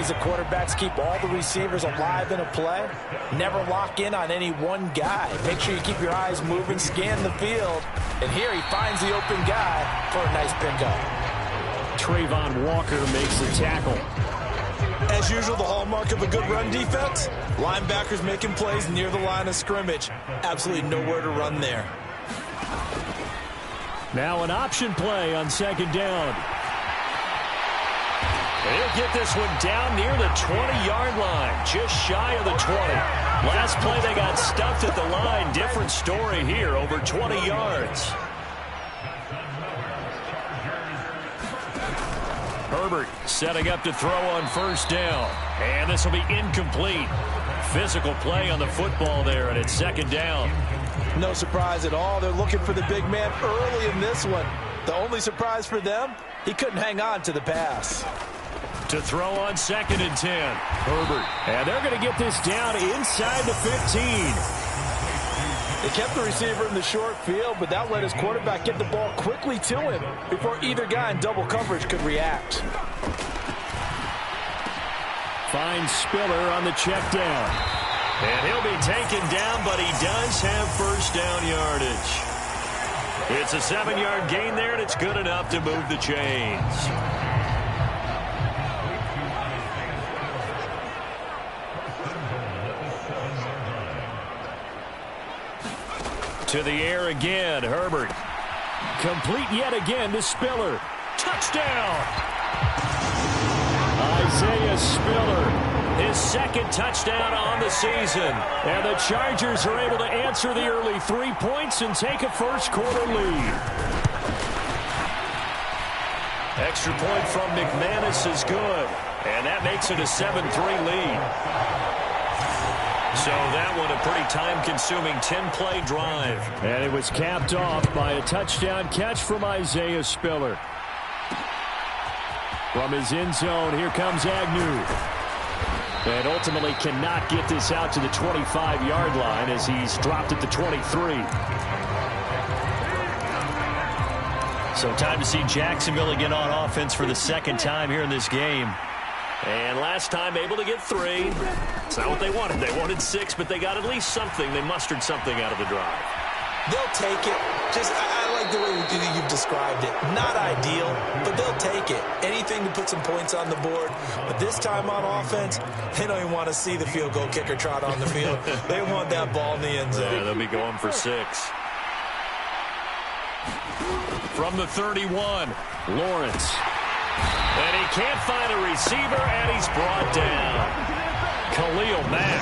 ways that quarterbacks keep all the receivers alive in a play. Never lock in on any one guy. Make sure you keep your eyes moving, scan the field. And here he finds the open guy for a nice pickup. Trayvon Walker makes the tackle. As usual, the hallmark of a good run defense, linebackers making plays near the line of scrimmage. Absolutely nowhere to run there. Now an option play on second down. He'll get this one down near the 20-yard line, just shy of the 20. Last play they got stuffed at the line. Different story here, over 20 yards. Herbert setting up to throw on first down. And this will be incomplete. Physical play on the football there, and it's second down. No surprise at all. They're looking for the big man early in this one. The only surprise for them, he couldn't hang on to the pass. To throw on second and 10. Herbert. And they're going to get this down inside the 15. They kept the receiver in the short field, but that let his quarterback get the ball quickly to him before either guy in double coverage could react. Finds Spiller on the check down. And he'll be taken down, but he does have first down yardage. It's a 7-yard gain there, and it's good enough to move the chains. To the air again, Herbert. Complete yet again to Spiller. Touchdown! Isaiah Spiller, his second touchdown on the season. And the Chargers are able to answer the early 3 points and take a first-quarter lead. Extra point from McManus is good. And that makes it a 7-3 lead. So that one a pretty time-consuming 10-play drive. And it was capped off by a touchdown catch from Isaiah Spiller. From his end zone, here comes Agnew. And ultimately cannot get this out to the 25-yard line as he's dropped at the 23. So time to see Jacksonville again on offense for the second time here in this game. And last time able to get 3. It's not what they wanted. They wanted 6, but they got at least something. They mustered something out of the drive. They'll take it. I like the way you've described it. Not ideal, but they'll take it. Anything to put some points on the board. But this time on offense, they don't even want to see the field goal kicker trot on the field. They want that ball in the end zone. Yeah, they'll be going for 6. From the 31, Lawrence. And he can't find a receiver, and he's brought down. Khalil Mack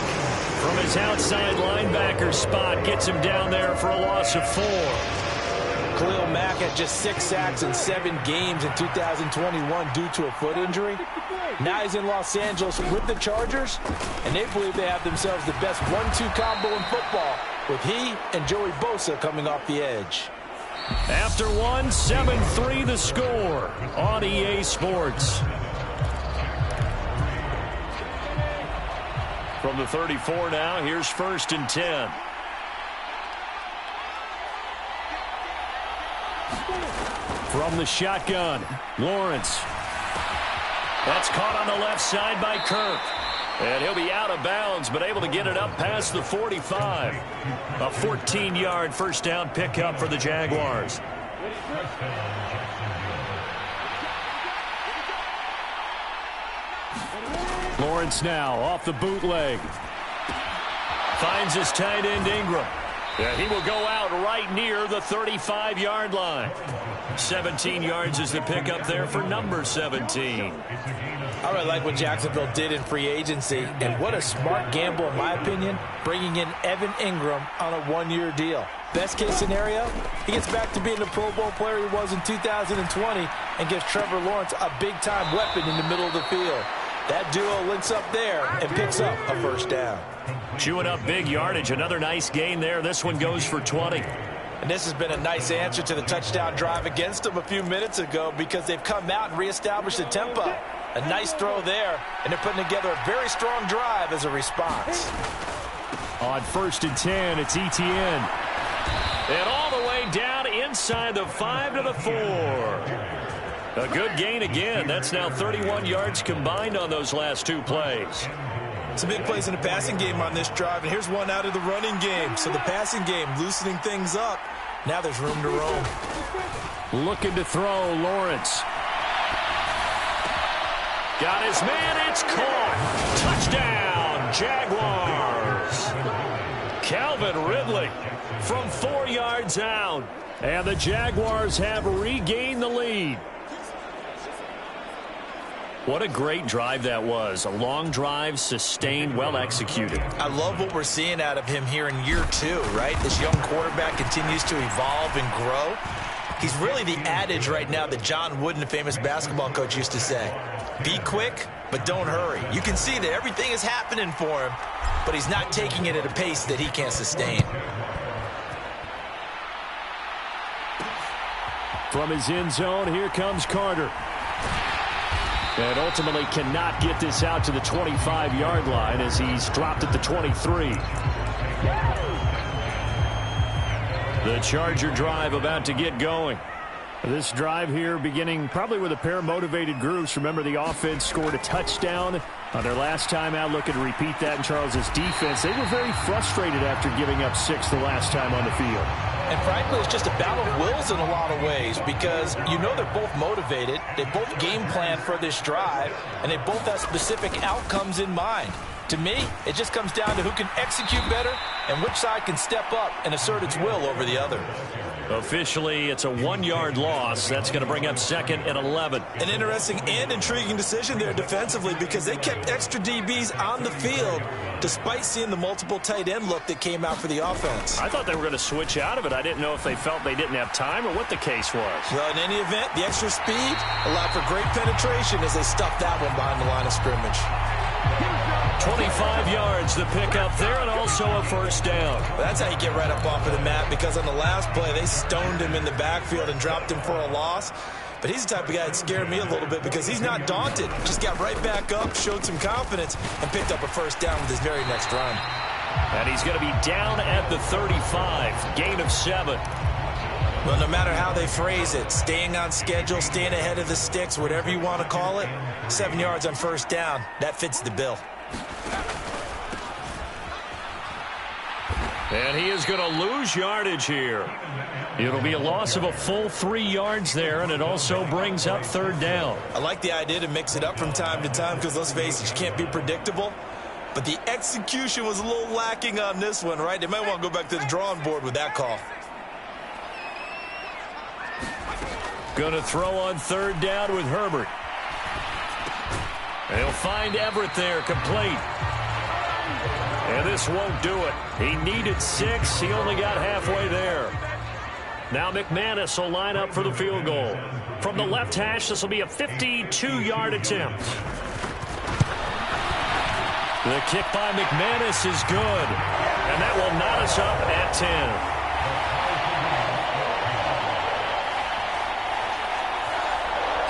from his outside linebacker spot gets him down there for a loss of 4. Khalil Mack had just 6 sacks in 7 games in 2021 due to a foot injury. Now he's in Los Angeles with the Chargers, and they believe they have themselves the best 1-2 combo in football with he and Joey Bosa coming off the edge. After 1, 7-3 the score on EA Sports. From the 34 now, here's first and 10. From the shotgun, Lawrence. That's caught on the left side by Kirk. And he'll be out of bounds, but able to get it up past the 45. A 14-yard first down pickup for the Jaguars. Lawrence now off the bootleg. Finds his tight end Ingram. Yeah, he will go out right near the 35-yard line. 17 yards is the pickup there for number 17. I really like what Jacksonville did in free agency, and what a smart gamble, in my opinion, bringing in Evan Ingram on a 1-year deal. Best case scenario, he gets back to being the Pro Bowl player he was in 2020 and gives Trevor Lawrence a big-time weapon in the middle of the field. That duo links up there and picks up a first down. Chewing up big yardage. Another nice gain there. This one goes for 20. And this has been a nice answer to the touchdown drive against them a few minutes ago because they've come out and reestablished the tempo. A nice throw there, and they're putting together a very strong drive as a response. On first and 10, it's Etienne. And all the way down inside the 5 to the 4. A good gain again. That's now 31 yards combined on those last two plays. Some big plays in the passing game on this drive, and here's one out of the running game. So the passing game loosening things up. Now there's room to roam. Looking to throw, Lawrence. Got his man, it's caught. Touchdown, Jaguars. Calvin Ridley from 4 yards out. And the Jaguars have regained the lead. What a great drive that was. A long drive, sustained, well executed. I love what we're seeing out of him here in year 2, right? This young quarterback continues to evolve and grow. He's really the adage right now that John Wooden, the famous basketball coach, used to say. Be quick, but don't hurry. You can see that everything is happening for him, but he's not taking it at a pace that he can't sustain. From his end zone, here comes Carter. And ultimately cannot get this out to the 25-yard line as he's dropped at the 23. The Charger drive about to get going. This drive here beginning probably with a pair of motivated groups. Remember, the offense scored a touchdown on their last time out. Looking to repeat that in Charles's defense. They were very frustrated after giving up 6 the last time on the field. And frankly, it's just a battle of wills in a lot of ways because you know they're both motivated. They both game plan for this drive, and they both have specific outcomes in mind. To me, it just comes down to who can execute better and which side can step up and assert its will over the other. Officially, it's a 1-yard loss. That's going to bring up 2nd and 11. An interesting and intriguing decision there defensively because they kept extra DBs on the field despite seeing the multiple tight end look that came out for the offense. I thought they were going to switch out of it. I didn't know if they felt they didn't have time or what the case was. Well, in any event, the extra speed allowed for great penetration as they stuffed that one behind the line of scrimmage. 25 yards to pick up there and also a first down. That's how you get right up off of the mat because on the last play, they stoned him in the backfield and dropped him for a loss. But he's the type of guy that scared me a little bit because he's not daunted. Just got right back up, showed some confidence, and picked up a first down with his very next run. And he's going to be down at the 35. Gain of 7. Well, no matter how they phrase it, staying on schedule, staying ahead of the sticks, whatever you want to call it, 7 yards on first down, that fits the bill. And he is going to lose yardage here. It'll be a loss of a full 3 yards there, and it also brings up 3rd down. I like the idea to mix it up from time to time because, let's face it, you can't be predictable. But the execution was a little lacking on this one, right? They might want to go back to the drawing board with that call. Going to throw on 3rd down with Herbert. They'll find Everett there, complete. And this won't do it. He needed 6. He only got halfway there. Now McManus will line up for the field goal. From the left hash, this will be a 52-yard attempt. The kick by McManus is good. And that will knot us up at 10.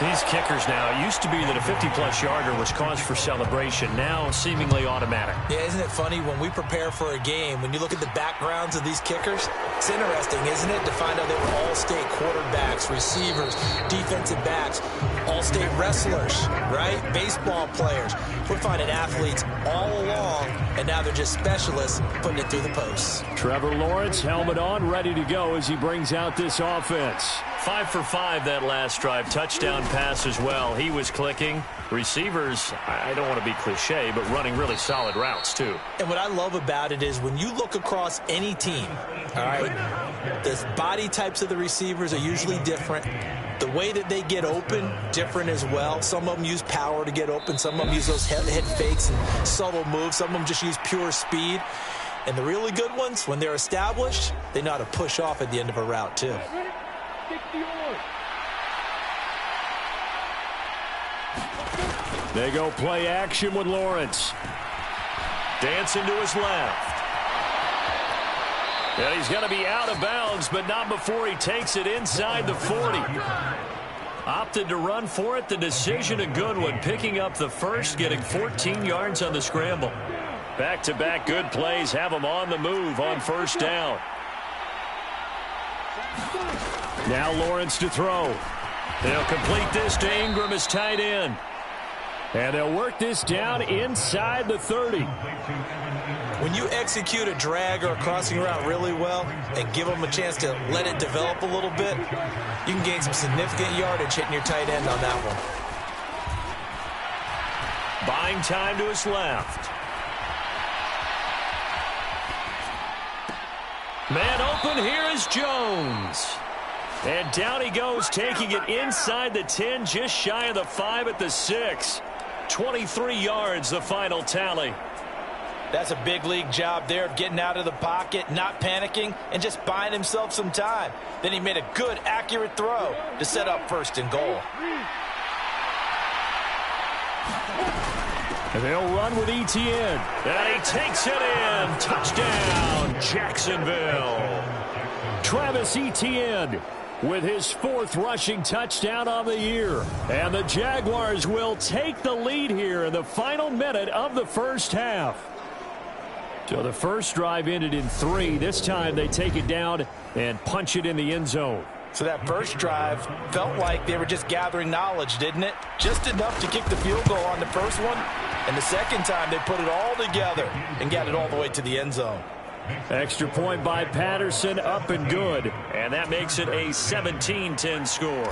These kickers now, it used to be that a 50-plus yarder was cause for celebration. Now, seemingly automatic. Yeah, isn't it funny? When we prepare for a game, when you look at the backgrounds of these kickers, it's interesting, isn't it, to find out they were all-state quarterbacks, receivers, defensive backs, all-state wrestlers, right? Baseball players. We're finding athletes all along, and now they're just specialists putting it through the posts. Trevor Lawrence, helmet on, ready to go as he brings out this offense. 5 for 5 that last drive. Touchdown pass as well. He was clicking. Receivers, I don't want to be cliche, but running really solid routes, too. And what I love about it is when you look across any team, all right, the body types of the receivers are usually different. The way that they get open, different as well. Some of them use power to get open. Some of them use those head fakes and subtle moves. Some of them just use pure speed. And the really good ones, when they're established, they know how to push off at the end of a route, too. They go play action with Lawrence. Dancing to his left. And he's going to be out of bounds, but not before he takes it inside the 40. Opted to run for it. The decision a good one. Picking up the first, getting 14 yards on the scramble. Back-to-back good plays have him on the move on first down. Now Lawrence to throw. They'll complete this to Ingram as tight end. And they'll work this down inside the 30. When you execute a drag or a crossing route really well and give them a chance to let it develop a little bit, you can gain some significant yardage hitting your tight end on that one. Buying time to his left. Man open, here is Jones. And down he goes, taking it inside the 10, just shy of the 5 at the 6. 23 yards, the final tally. That's a big league job there of getting out of the pocket, not panicking, and just buying himself some time. Then he made a good, accurate throw to set up first and goal. And they'll run with Etienne. And he takes it in. Touchdown, Jacksonville. Travis Etienne with his 4th rushing touchdown on the year. And the Jaguars will take the lead here in the final minute of the first half. So the first drive ended in 3. This time they take it down and punch it in the end zone. So that first drive felt like they were just gathering knowledge, didn't it? Just enough to kick the field goal on the first one. And the second time they put it all together and got it all the way to the end zone. Extra point by Patterson, up and good. And that makes it a 17-10 score.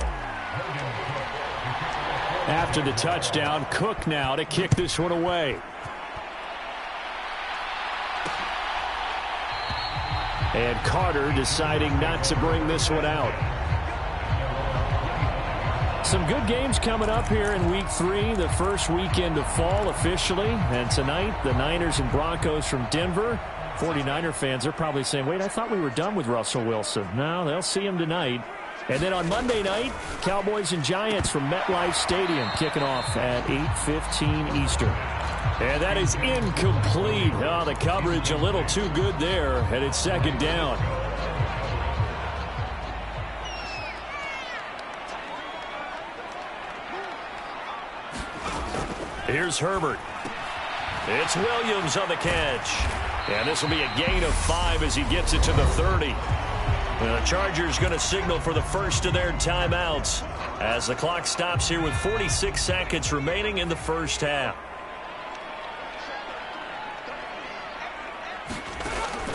After the touchdown, Cook now to kick this one away. And Carter deciding not to bring this one out. Some good games coming up here in Week 3, the first weekend of fall officially. And tonight, the Niners and Broncos from Denver. 49er fans are probably saying, wait, I thought we were done with Russell Wilson. No, they'll see him tonight. And then on Monday night, Cowboys and Giants from MetLife Stadium kicking off at 8:15 Eastern. And that is incomplete. Oh, the coverage a little too good there, and it's second down. Here's Herbert. It's Williams on the catch. And this will be a gain of 5 as he gets it to the 30. And the Chargers going to signal for the first of their timeouts as the clock stops here with 46 seconds remaining in the first half.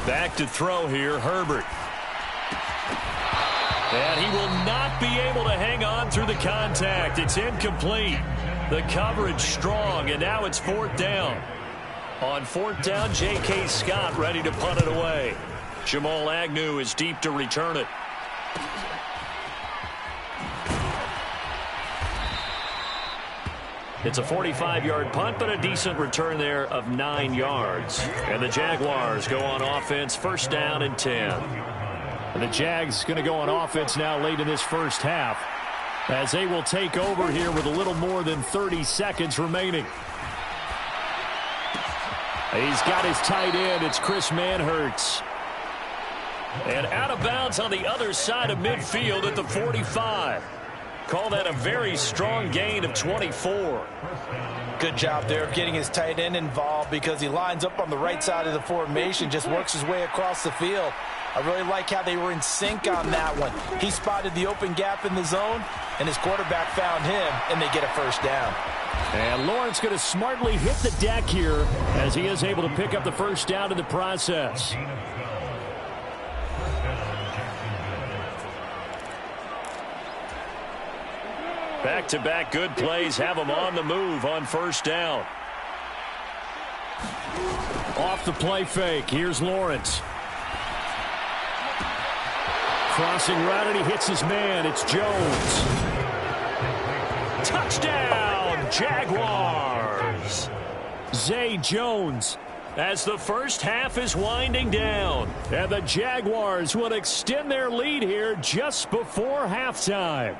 Back to throw here, Herbert. And he will not be able to hang on through the contact. It's incomplete. The coverage strong, and now it's 4th down. On 4th down, J.K. Scott ready to punt it away. Jamal Agnew is deep to return it. It's a 45-yard punt, but a decent return there of 9 yards. And the Jaguars go on offense, 1st down and 10. And the Jags going to go on offense now late in this first half, as they will take over here with a little more than 30 seconds remaining. He's got his tight end. It's Chris Manhertz. And out of bounds on the other side of midfield at the 45. Call that a very strong gain of 24. Good job there of getting his tight end involved because he lines up on the right side of the formation, just works his way across the field. I really like how they were in sync on that one. He spotted the open gap in the zone, and his quarterback found him, and they get a 1st down. And Lawrence going to smartly hit the deck here as he is able to pick up the 1st down in the process. Back-to-back good plays have him on the move on 1st down. Off the play fake. Here's Lawrence. Crossing route, and he hits his man. It's Jones. Touchdown, Jaguars. Zay Jones as the first half is winding down. And the Jaguars will extend their lead here just before halftime.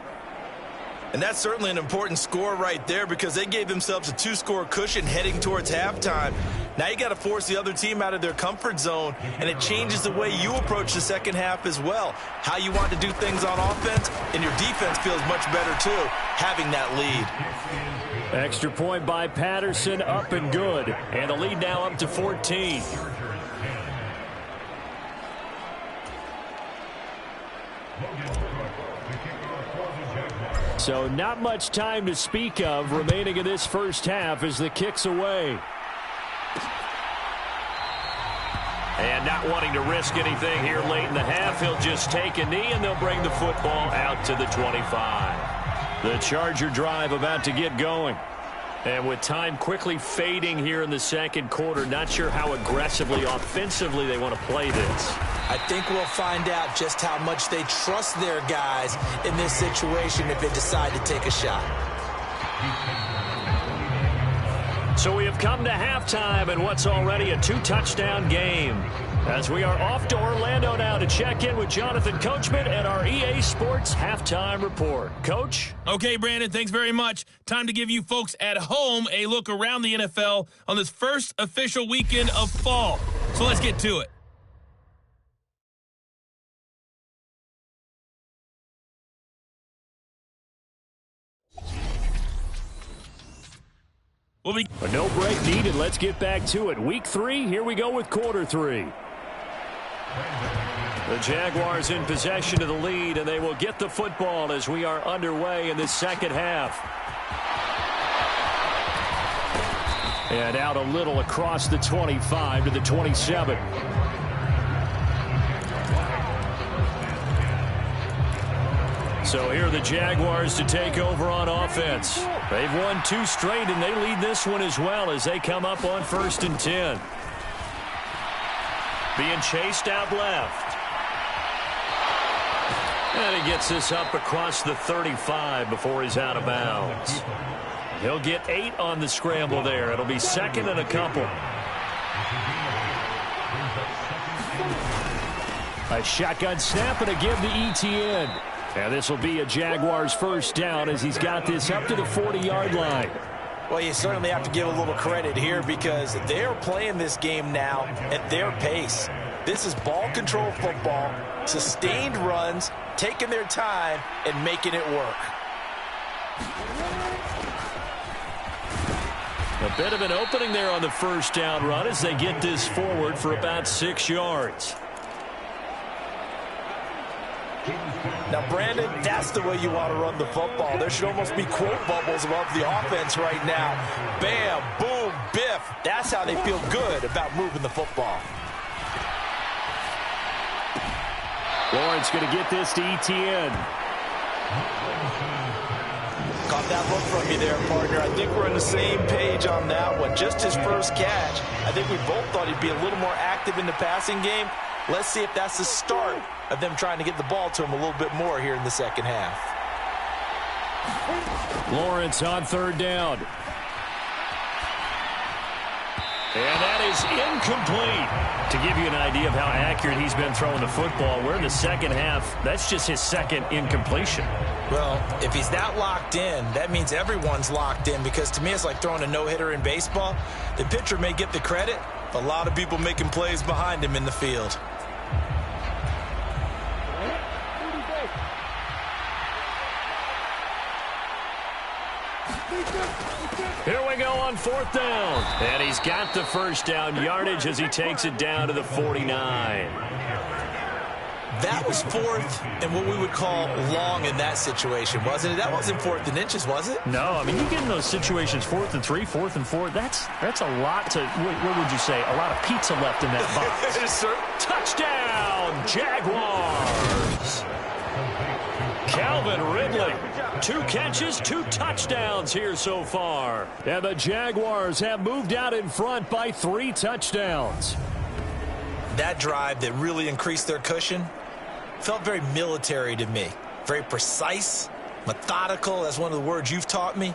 And that's certainly an important score right there because they gave themselves a 2-score cushion heading towards halftime. Now you got to force the other team out of their comfort zone, and it changes the way you approach the second half as well. How you want to do things on offense, and your defense feels much better too, having that lead. Extra point by Patterson, up and good. And the lead now up to 14. So not much time to speak of remaining in this first half as the kick's away. And not wanting to risk anything here late in the half, he'll just take a knee and they'll bring the football out to the 25. The Charger drive about to get going. And with time quickly fading here in the second quarter, not sure how aggressively, offensively they want to play this. I think we'll find out just how much they trust their guys in this situation if they decide to take a shot. So we have come to halftime in what's already a 2-touchdown game. As we are off to Orlando now to check in with Jonathan Coachman and our EA Sports Halftime Report. Coach? Okay, Brandon, thanks very much. Time to give you folks at home a look around the NFL on this first official weekend of fall. So let's get to it. No break needed. Let's get back to it. Week 3, here we go with quarter 3. The Jaguars in possession of the lead, and they will get the football as we are underway in the second half. And out a little across the 25 to the 27. So here are the Jaguars to take over on offense. They've won 2 straight, and they lead this one as well as they come up on 1st and 10. Being chased out left. And he gets this up across the 35 before he's out of bounds. He'll get 8 on the scramble there. It'll be 2nd and a couple. A shotgun snap and a give to ETN. And this will be a Jaguars first down as he's got this up to the 40-yard line. Well, you certainly have to give a little credit here because they're playing this game now at their pace. This is ball control football, sustained runs, taking their time, and making it work. A bit of an opening there on the first down run as they get this forward for about 6 yards. Now, Brandon, that's the way you want to run the football. There should almost be quote bubbles above the offense right now. Bam, boom, biff. That's how they feel good about moving the football. Lawrence going to get this to ETN. Caught that look from you there, partner. I think we're on the same page on that one. Just his first catch. I think we both thought he'd be a little more active in the passing game. Let's see if that's the start of them trying to get the ball to him a little bit more here in the second half. Lawrence on 3rd down. And that is incomplete. To give you an idea of how accurate he's been throwing the football, we're in the second half. That's just his 2nd incompletion. Well, if he's that locked in, that means everyone's locked in because to me it's like throwing a no-hitter in baseball. The pitcher may get the credit, but a lot of people making plays behind him in the field. Here we go on 4th down. And he's got the first down yardage as he takes it down to the 49. That was 4th and what we would call long in that situation, wasn't it? That wasn't 4th and inches, was it? No, I mean, you get in those situations, 4th and 3, 4th and 4. That's a lot to, what would you say, a lot of pizza left in that box. Yes, sir. Touchdown, Jaguars. Calvin Ridley, 2 catches, 2 touchdowns here so far. And the Jaguars have moved out in front by 3 touchdowns. That drive that really increased their cushion felt very military to me. Very precise, methodical, that's one of the words you've taught me.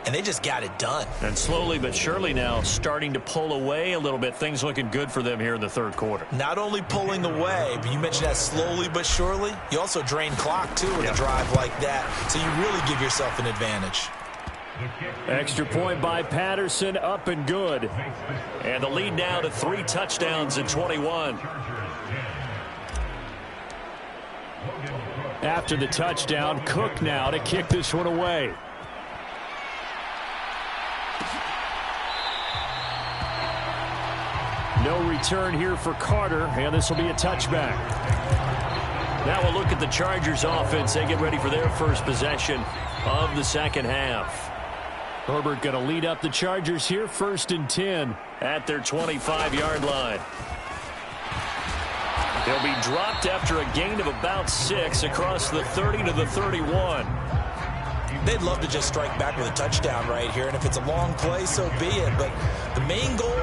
And they just got it done. And slowly but surely now starting to pull away a little bit. Things looking good for them here in the 3rd quarter. Not only pulling away, but you mentioned that slowly but surely. You also drain clock, too, in a drive like that. So you really give yourself an advantage. Extra point by Patterson, up and good. And the lead now to 3 touchdowns in 21. After the touchdown, Cook now to kick this one away. No return here for Carter, and this will be a touchback. Now we'll look at the Chargers offense. They get ready for their first possession of the second half. Herbert going to lead up the Chargers here, 1st and 10 at their 25-yard line. They'll be dropped after a gain of about 6 across the 30 to the 31. They'd love to just strike back with a touchdown right here, and if it's a long play, so be it. But the main goal,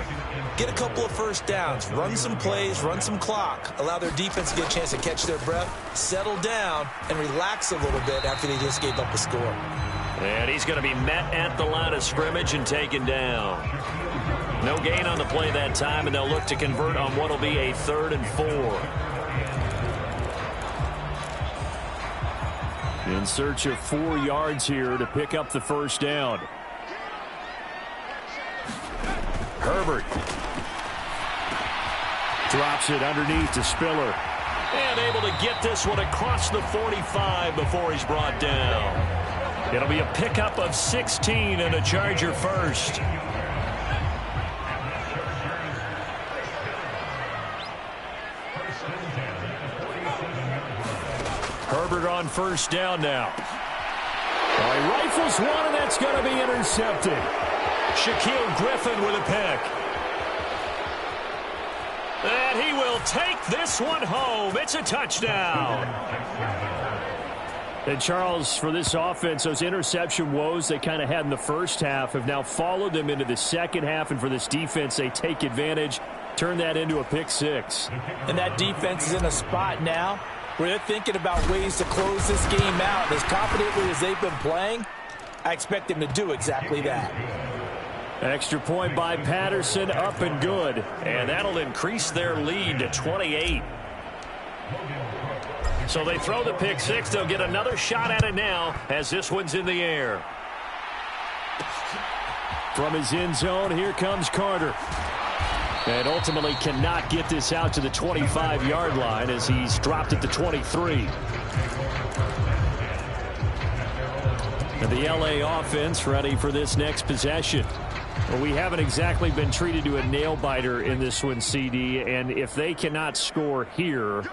get a couple of first downs, run some plays, run some clock, allow their defense to get a chance to catch their breath, settle down, and relax a little bit after they just gave up a score. And he's going to be met at the line of scrimmage and taken down. No gain on the play that time, and they'll look to convert on what will be a 3rd and 4. In search of 4 yards here to pick up the first down. Herbert drops it underneath to Spiller. And able to get this one across the 45 before he's brought down. It'll be a pickup of 16 and a Charger first. Herbert on first down now. He rifles one, and that's going to be intercepted. Shaquille Griffin with a pick. And he will take this one home. It's a touchdown. And Charles, for this offense, those interception woes they kind of had in the first half have now followed them into the second half. And for this defense, they take advantage, turn that into a pick 6. And that defense is in a spot now where they're thinking about ways to close this game out. And as confidently as they've been playing, I expect them to do exactly that. Extra point by Patterson, up and good. And that'll increase their lead to 28. So they throw the pick 6. They'll get another shot at it now as this one's in the air. From his end zone, here comes Carter. And ultimately cannot get this out to the 25-yard line as he's dropped at the 23. And the LA offense ready for this next possession. Well, we haven't exactly been treated to a nail-biter in this one, CD. And if they cannot score here,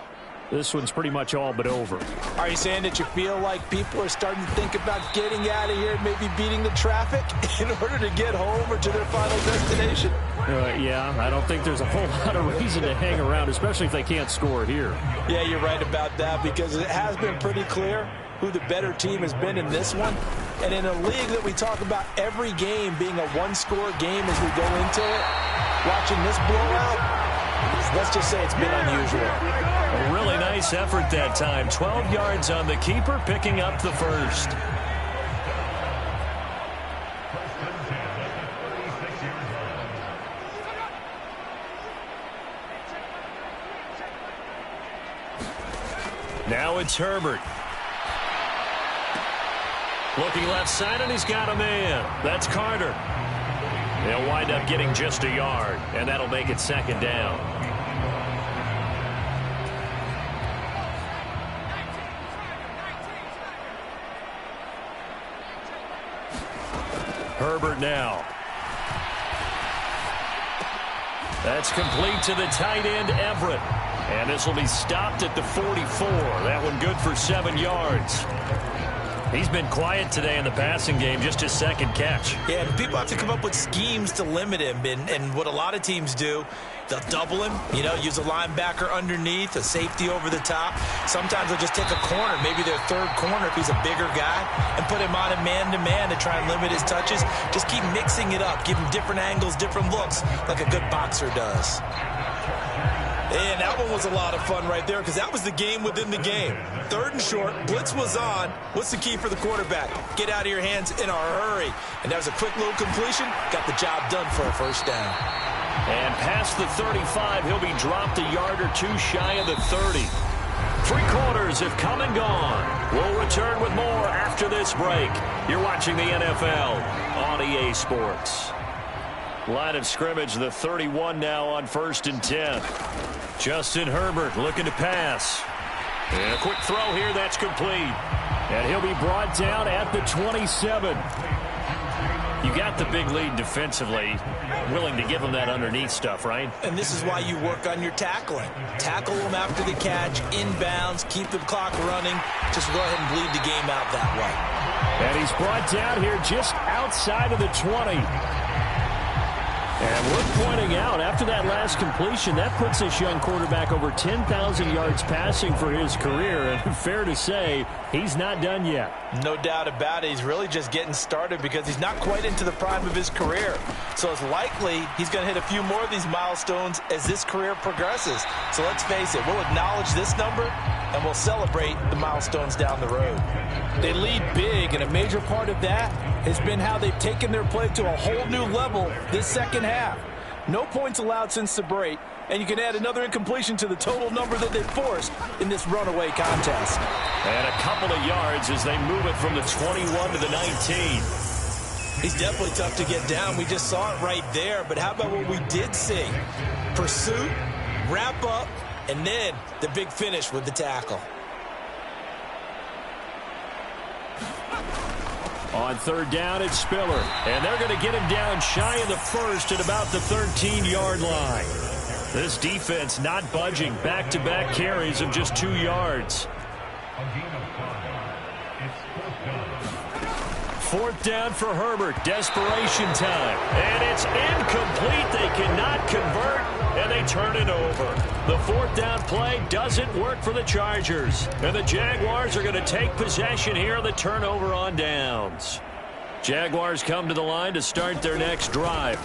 this one's pretty much all but over. Are you saying that you feel like people are starting to think about getting out of here, maybe beating the traffic in order to get home or to their final destination? Yeah, I don't think there's a whole lot of reason to hang around, especially if they can't score here. Yeah, you're right about that because it has been pretty clear who the better team has been in this one. And in a league that we talk about every game being a one-score game as we go into it, watching this blowout, let's just say it's been unusual. A really nice effort that time. 12 yards on the keeper, picking up the first. Now it's Herbert. Looking left side, and he's got a man. That's Carter. They'll wind up getting just a yard, and that'll make it second down. Herbert now. That's complete to the tight end, Everett. And this will be stopped at the 44. That one good for 7 yards. He's been quiet today in the passing game, just his second catch. Yeah, and people have to come up with schemes to limit him. And what a lot of teams do, they'll double him, use a linebacker underneath, a safety over the top. Sometimes they'll just take a corner, maybe their third corner if he's a bigger guy, and put him on a man-to-man to try and limit his touches. Just keep mixing it up, give him different angles, different looks, like a good boxer does. And that one was a lot of fun right there because that was the game within the game. 3rd and short, blitz was on. What's the key for the quarterback? Get out of your hands in a hurry. And that was a quick little completion. Got the job done for a first down. And past the 35, he'll be dropped a yard or two shy of the 30. 3 quarters have come and gone. We'll return with more after this break. You're watching the NFL on EA Sports. Line of scrimmage, the 31 now on 1st and 10. Justin Herbert looking to pass. And a quick throw here, that's complete. And he'll be brought down at the 27. You got the big lead defensively, willing to give them that underneath stuff, right? And this is why you work on your tackling. Tackle them after the catch, inbounds, keep the clock running. Just go ahead and bleed the game out that way. And he's brought down here just outside of the 20. And we're pointing out, after that last completion, that puts this young quarterback over 10,000 yards passing for his career. And fair to say, he's not done yet. No doubt about it. He's really just getting started because he's not quite into the prime of his career. So it's likely he's going to hit a few more of these milestones as this career progresses. So let's face it, we'll acknowledge this number and we'll celebrate the milestones down the road. They lead big, and a major part of that has been how they've taken their play to a whole new level this second half. No points allowed since the break, and you can add another incompletion to the total number that they forced in this runaway contest. And a couple of yards as they move it from the 21 to the 19. He's definitely tough to get down. We just saw it right there, but how about what we did see? Pursuit, wrap up, and then the big finish with the tackle. On third down, it's Spiller. And they're going to get him down shy of the first at about the 13-yard line. This defense not budging. Back-to-back carries of just 2 yards. Fourth down for Herbert. Desperation time. And it's incomplete. They cannot convert, and they turn it over. The fourth down play doesn't work for the Chargers. And the Jaguars are going to take possession here on the turnover on downs. Jaguars come to the line to start their next drive.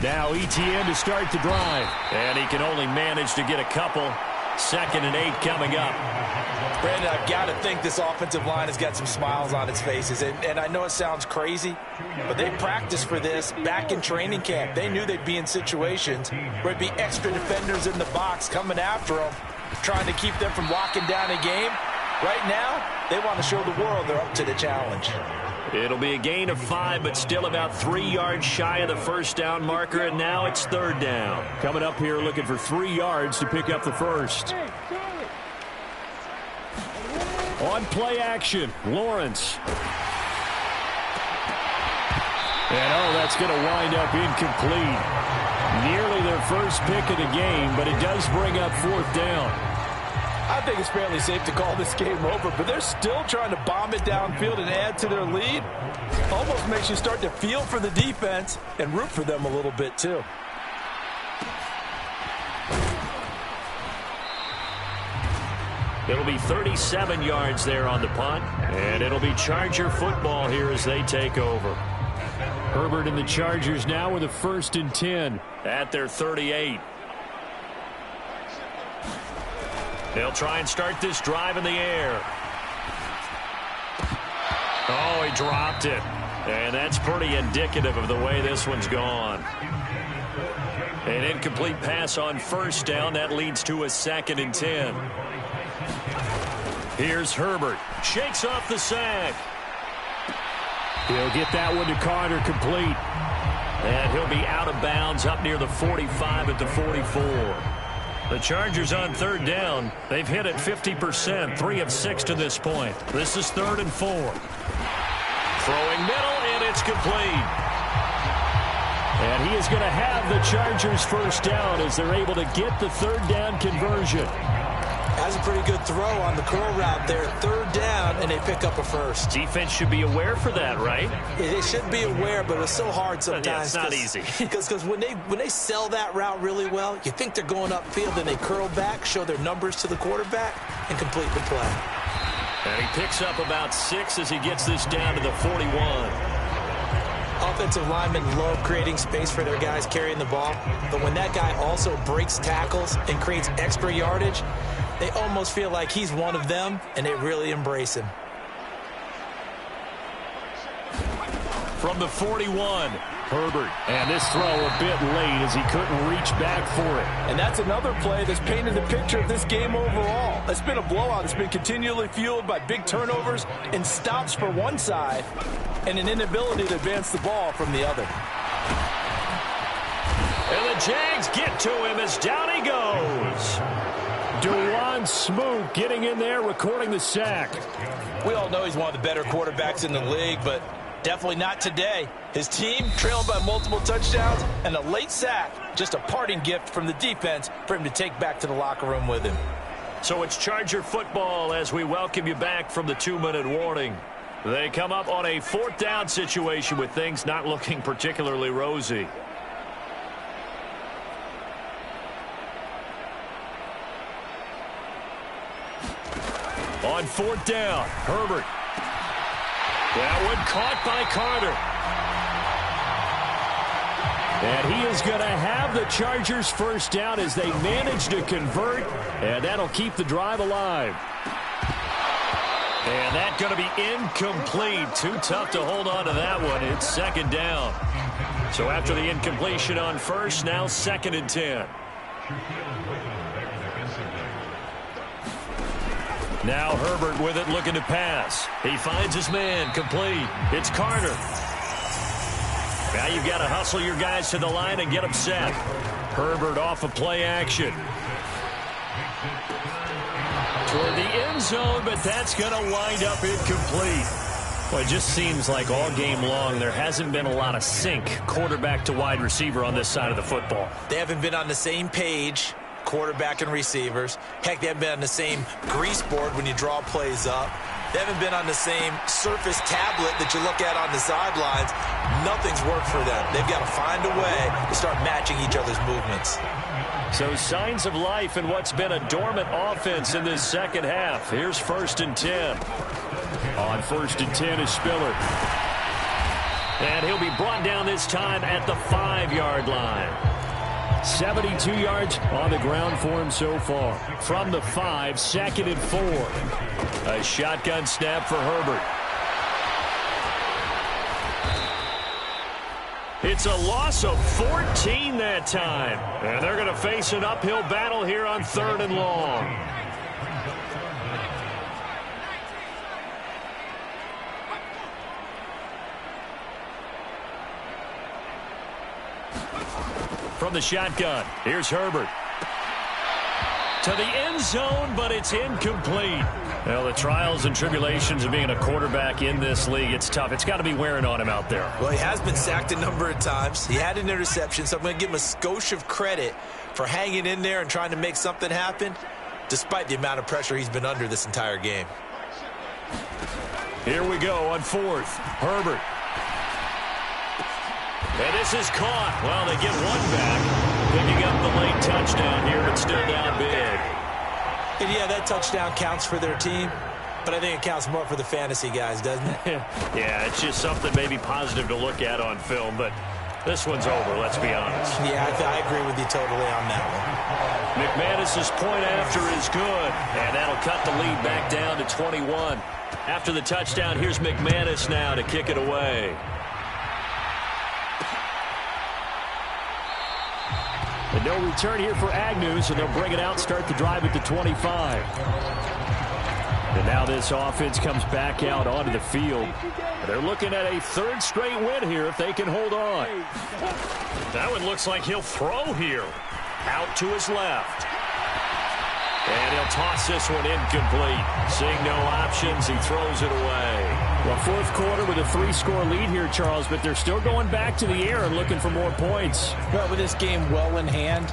Now ETN to start the drive. And he can only manage to get a couple. 2nd and 8 coming up. Brandon, I've got to think this offensive line has got some smiles on its faces. And I know it sounds crazy, but they practiced for this back in training camp. They knew they'd be in situations where it'd be extra defenders in the box coming after them, trying to keep them from locking down a game. Right now, they want to show the world they're up to the challenge. It'll be a gain of 5, but still about 3 yards shy of the first down marker, and now it's third down. Coming up here looking for 3 yards to pick up the first. On play action, Lawrence. And that's going to wind up incomplete. Nearly their first pick of the game, but it does bring up fourth down. I think it's fairly safe to call this game over, but they're still trying to bomb it downfield and add to their lead. Almost makes you start to feel for the defense and root for them a little bit, too. It'll be 37 yards there on the punt, and it'll be Charger football here as they take over. Herbert and the Chargers now with a 1st and 10 at their 38. They'll try and start this drive in the air. Oh, he dropped it. And that's pretty indicative of the way this one's gone. An incomplete pass on first down. That leads to a 2nd and 10. Here's Herbert. Shakes off the sack. He'll get that one to Carter complete. And he'll be out of bounds up near the 45 at the 44. The Chargers on third down. They've hit it 50%, 3 of 6 to this point. This is 3rd and 4. Throwing middle, and it's complete. And he is going to have the Chargers first down as they're able to get the third down conversion. That's a pretty good throw on the curl route there. 3rd down, and they pick up a first. Defense should be aware for that, right? They should be aware, but it's so hard sometimes. Yeah, it's not easy. Because when they sell that route really well, you think they're going upfield, and they curl back, show their numbers to the quarterback, and complete the play. And he picks up about 6 as he gets this down to the 41. Offensive linemen love creating space for their guys carrying the ball, but when that guy also breaks tackles and creates extra yardage, they almost feel like he's one of them, and they really embrace him. From the 41, Herbert. And this throw a bit late as he couldn't reach back for it. And that's another play that's painted the picture of this game overall. It's been a blowout. It's been continually fueled by big turnovers and stops for one side and an inability to advance the ball from the other. And the Jags get to him as down he goes. Dewan Smoot getting in there, recording the sack. We all know he's one of the better quarterbacks in the league, but Definitely not today. His team trailing by multiple touchdowns and a late sack. Just a parting gift from the defense for him to take back to the locker room with him. So it's Charger football as we welcome you back from the 2-minute warning. They come up on a 4th down situation with things not looking particularly rosy. On 4th down, Herbert. That one caught by Carter. And he is going to have the Chargers first down as they manage to convert, and that'll keep the drive alive. And that's going to be incomplete. Too tough to hold on to that one. It's 2nd down. So after the incompletion on first, now 2nd and 10. Now Herbert with it, looking to pass. He finds his man, complete. It's Carter. Now you've got to hustle your guys to the line and get them set. Herbert off of play action. Toward the end zone, but that's going to wind up incomplete. Well, it just seems like all game long there hasn't been a lot of sync quarterback to wide receiver on this side of the football. They haven't been on the same page, quarterback and receivers. Heck, they haven't been on the same grease board when you draw plays up. They haven't been on the same surface tablet that you look at on the sidelines. Nothing's worked for them. They've got to find a way to start matching each other's movements. So signs of life in what's been a dormant offense in this second half. Here's 1st and 10. On 1st and 10 is Spiller. And he'll be brought down this time at the 5-yard line. 72 yards on the ground for him so far. From the 5, 2nd and 4. A shotgun snap for Herbert. It's a loss of 14 that time. And they're going to face an uphill battle here on 3rd and long. From the shotgun, here's Herbert. To the end zone, but it's incomplete. Well, the trials and tribulations of being a quarterback in this league, it's tough. It's got to be wearing on him out there. Well, he has been sacked a number of times. He had an interception, so I'm going to give him a skosh of credit for hanging in there and trying to make something happen, despite the amount of pressure he's been under this entire game. Here we go on 4th. Herbert. And this is caught. Well, they get one back. Picking up the late touchdown here, but still down big. And yeah, that touchdown counts for their team, but I think it counts more for the fantasy guys, doesn't it? Yeah, it's just something maybe positive to look at on film, but this one's over, let's be honest. Yeah, I agree with you totally on that one. McManus's point after is good, and that'll cut the lead back down to 21. After the touchdown, here's McManus now to kick it away. And no return here for Agnew, so they'll bring it out, start the drive at the 25. And now this offense comes back out onto the field. They're looking at a 3rd straight win here if they can hold on. That one looks like he'll throw here. Out to his left. And he'll toss this one incomplete. Seeing no options, he throws it away. Well, 4th quarter with a 3-score lead here, Charles, but they're still going back to the air and looking for more points. Well, with this game well in hand,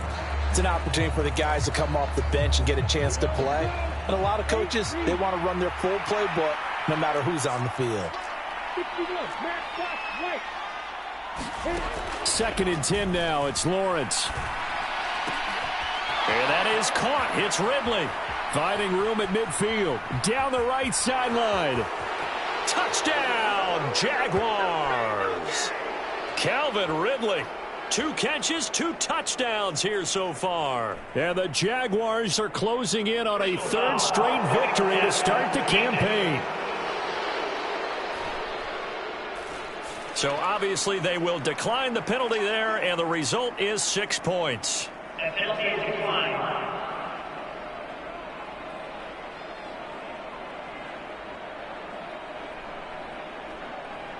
it's an opportunity for the guys to come off the bench and get a chance to play. And a lot of coaches, they want to run their full playbook no matter who's on the field. 2nd and 10 now. It's Lawrence. And that is caught. It's Ridley. Finding room at midfield. Down the right sideline. Touchdown, Jaguars. Calvin Ridley. 2 catches, 2 touchdowns here so far. And the Jaguars are closing in on a 3rd straight victory to start the campaign. So obviously they will decline the penalty there, and the result is 6 points.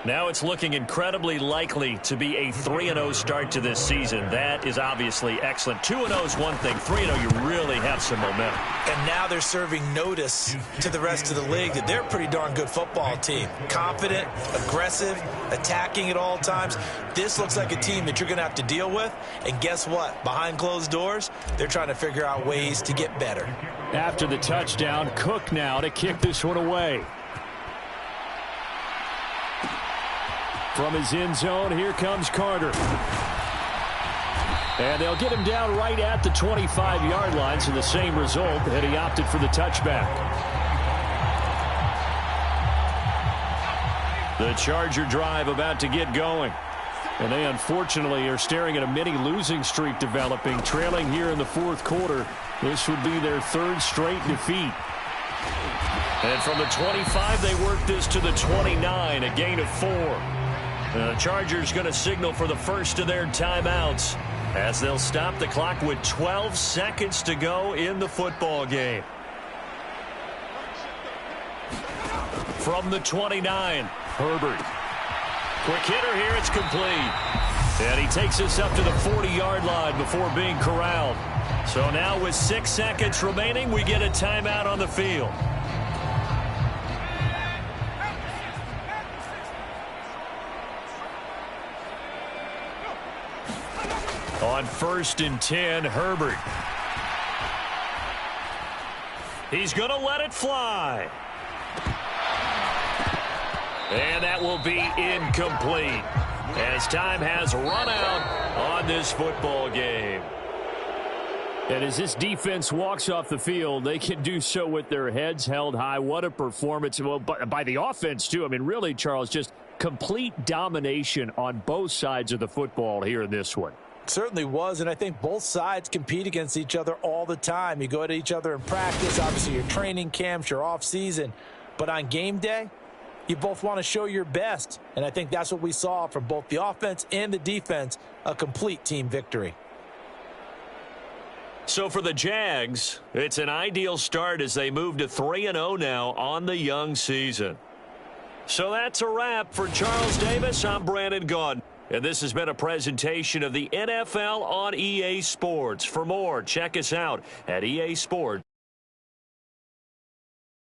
Now it's looking incredibly likely to be a 3-0 start to this season. That is obviously excellent. 2-0 is one thing. 3-0, you really have some momentum. And now they're serving notice to the rest of the league that they're a pretty darn good football team. Confident, aggressive, attacking at all times. This looks like a team that you're going to have to deal with. And guess what? Behind closed doors, they're trying to figure out ways to get better. After the touchdown, Cook now to kick this one away. From his end zone, here comes Carter. And they'll get him down right at the 25-yard line, so the same result, and he opted for the touchback. The Charger drive about to get going. And they unfortunately are staring at a mini losing streak developing, trailing here in the fourth quarter. This would be their third straight defeat. And from the 25, they work this to the 29, a gain of 4. The Chargers going to signal for the first of their timeouts as they'll stop the clock with 12 seconds to go in the football game. From the 29, Herbert. Quick hitter here, it's complete. And he takes us up to the 40-yard line before being corralled. So now with 6 seconds remaining, we get a timeout on the field. On 1st and 10, Herbert. He's going to let it fly. And that will be incomplete as time has run out on this football game. And as this defense walks off the field, they can do so with their heads held high. What a performance. Well, by the offense, too. I mean, really, Charles, just complete domination on both sides of the football here in this one. Certainly was, and I think both sides compete against each other all the time. You go at each other in practice, obviously your training camps, your off-season. But on game day, you both want to show your best. And I think that's what we saw from both the offense and the defense, a complete team victory. So for the Jags, it's an ideal start as they move to 3-0 now on the young season. So that's a wrap for Charles Davis. I'm Brandon Gaudin. And this has been a presentation of the NFL on EA Sports. For more, check us out at EA Sports.